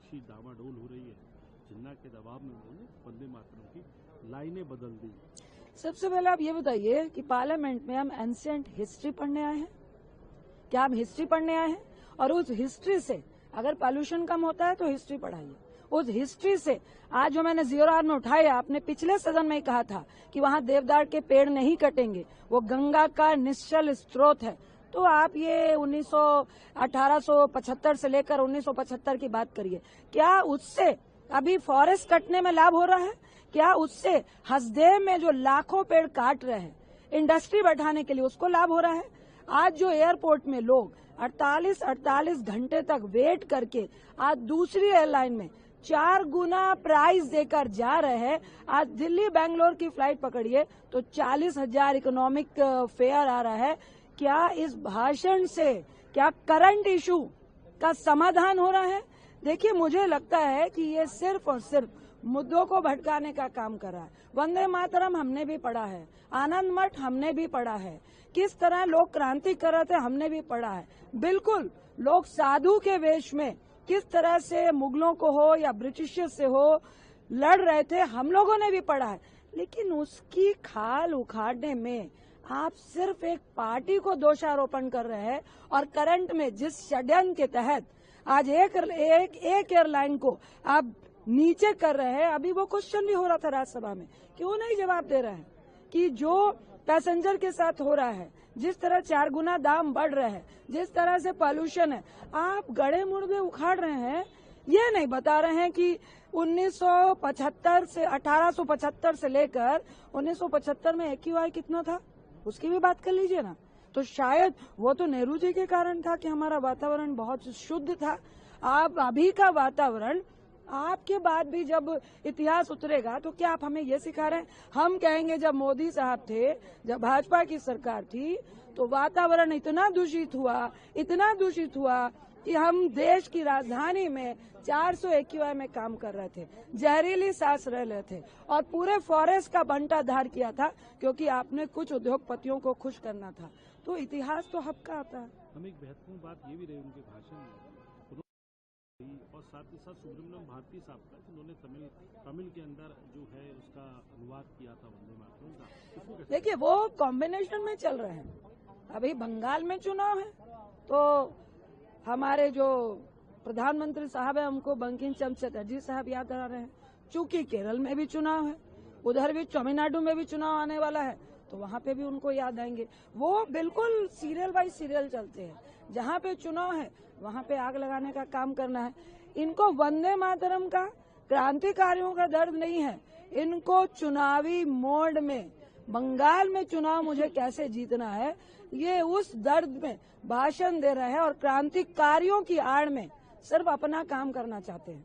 अच्छी डामाडोल हो रही है, जिन्ना के दबाव में उन्होंने वंदे मातरम की लाइनें बदल दी। सबसे पहले आप ये बताइए कि पार्लियामेंट में हम एंशिएंट हिस्ट्री पढ़ने आए हैं? क्या हम हिस्ट्री पढ़ने आए हैं? और उस हिस्ट्री से अगर पॉल्यूशन कम होता है तो हिस्ट्री पढ़ाइए। उस हिस्ट्री से आज जो मैंने 0R में उठाया, आपने पिछले सदन में ही कहा था कि वहाँ देवदार के पेड़ नहीं कटेंगे, वो गंगा का निश्चल स्रोत है। तो आप ये 1875 से लेकर 1975 की बात करिए, क्या उससे अभी फॉरेस्ट कटने में लाभ हो रहा है? क्या उससे हसदेव में जो लाखों पेड़ काट रहे हैं इंडस्ट्री बैठाने के लिए, उसको लाभ हो रहा है? आज जो एयरपोर्ट में लोग 48 घंटे तक वेट करके आज दूसरी एयरलाइन में 4 गुना प्राइस देकर जा रहे हैं। आज दिल्ली बेंगलोर की फ्लाइट पकड़िए तो 40,000 इकोनॉमिक फेयर आ रहा है। क्या इस भाषण से क्या करंट इशू का समाधान हो रहा है? देखिए, मुझे लगता है कि ये सिर्फ और सिर्फ मुद्दों को भटकाने का काम कर रहा है। वंदे मातरम हमने भी पढ़ा है, आनंद मठ हमने भी पढ़ा है, किस तरह लोग क्रांति कर रहे थे हमने भी पढ़ा है। बिल्कुल, लोग साधु के वेश में किस तरह से मुगलों को हो या ब्रिटिशर्स से हो लड़ रहे थे, हम लोगों ने भी पढ़ा है। लेकिन उसकी खाल उखाड़ने में आप सिर्फ एक पार्टी को दोषारोपण कर रहे हैं और करंट में जिस षड्यंत्र के तहत आज एक एयरलाइन को आप नीचे कर रहे हैं, अभी वो क्वेश्चन भी हो रहा था राज्यसभा में, क्यों नहीं जवाब दे रहे हैं कि जो पैसेंजर के साथ हो रहा है, जिस तरह 4 गुना दाम बढ़ रहे हैं, जिस तरह से पॉल्यूशन है, आप गड़े मुर्दे उखाड़ रहे हैं। ये नहीं बता रहे हैं कि 1875 से लेकर 1975 में AQI कितना था, उसकी भी बात कर लीजिए ना। तो शायद वो तो नेहरू जी के कारण था कि हमारा वातावरण बहुत शुद्ध था। आप अभी का वातावरण, आपके बाद भी जब इतिहास उतरेगा तो क्या आप हमें ये सिखा रहे हैं? हम कहेंगे जब मोदी साहब थे, जब भाजपा की सरकार थी, तो वातावरण इतना दूषित हुआ कि हम देश की राजधानी में 400 AQI में काम कर रहे थे, जहरीली सांस रह रहे थे और पूरे फॉरेस्ट का बंटाधार किया था क्योंकि आपने कुछ उद्योगपतियों को खुश करना था। तो इतिहास तो हक्का आता है। हम एक महत्वपूर्ण बात ये भी रही उनके भाषण में, और साथ ही साथ सुब्रमण्यम भारती साहब का, जिन्होंने तमिल के अंदर जो है उसका अनुवाद किया था वंदे मातरम का। देखिए, वो कॉम्बिनेशन में चल रहे हैं। अभी बंगाल में चुनाव है तो हमारे जो प्रधानमंत्री साहब है हमको बंकिम चंद्र चटर्जी साहब याद आ रहे हैं। चूंकि केरल में भी चुनाव है, उधर भी तमिलनाडु में भी चुनाव आने वाला है, तो वहाँ पे भी उनको याद आएंगे। वो बिल्कुल सीरियल बाय सीरियल चलते हैं। जहाँ पे चुनाव है वहाँ पे आग लगाने का काम करना है। इनको वंदे मातरम का, क्रांतिकारियों का दर्द नहीं है, इनको चुनावी मोड में बंगाल में चुनाव मुझे कैसे जीतना है, ये उस दर्द में भाषण दे रहे हैं और क्रांतिकारियों की आड़ में सिर्फ अपना काम करना चाहते हैं।